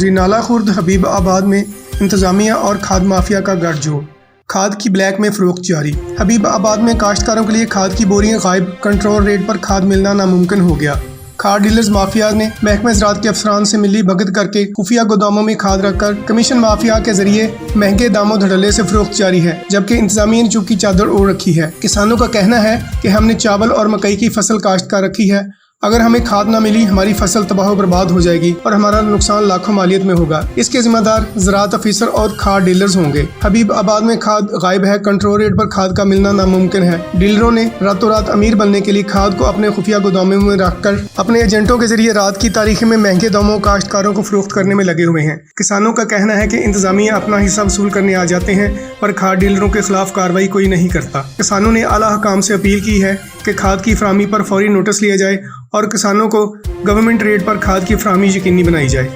رینالہ خورد حبیب آباد میں انتظامیہ اور کھاد مافیا کا گٹھ جوڑ، کھاد کی بلیک میں فروخت جاری۔ حبیب آباد میں کاشتکاروں کے لیے کھاد کی بوریاں غائب، کنٹرول ریٹ پر کھاد ملنا ناممکن ہو گیا۔ کھاد ڈیلرز مافیا نے محکمہ زراعت کے افسران سے ملی بھگت کر کے خفیہ گوداموں میں کھاد رکھ کر کمیشن مافیا کے ذریعے مہنگے داموں دھڑلے سے فروخت جاری ہے، جبکہ انتظامیہ نے چپ کی چادر اوڑھ رکھی ہے۔ کسانوں کا کہنا ہے کہ ہم نے چاول اور مکئی کی فصل کاشت کر رکھی ہے، اگر ہمیں کھاد نہ ملی ہماری فصل تباہ و برباد ہو جائے گی اور ہمارا نقصان لاکھوں مالیت میں ہوگا۔ اس کے ذمہ دار زراعت افیسر اور کھاد ڈیلرز ہوں گے۔ حبیب آباد میں کھاد غائب ہے، کنٹرول ریٹ پر کھاد کا ملنا ناممکن ہے۔ ڈیلروں نے راتوں رات امیر بننے کے لیے کھاد کو اپنے خفیہ گوداموں میں رکھ کر اپنے ایجنٹوں کے ذریعے رات کی تاریخی میں مہنگے داموں کاشتکاروں کو فروخت کرنے میں لگے ہوئے ہیں۔ کسانوں کا کہنا ہے کہ انتظامیہ اپنا حصہ وصول کرنے آ جاتے ہیں پر کھاد ڈیلروں کے خلاف کارروائی کوئی نہیں کرتا۔ کسانوں نے اعلیٰ حکام سے اپیل کی ہے کہ کھاد کی فراہمی پر فوری نوٹس لیا جائے اور کسانوں کو گورنمنٹ ریٹ پر کھاد کی فراہمی یقینی بنائی جائے۔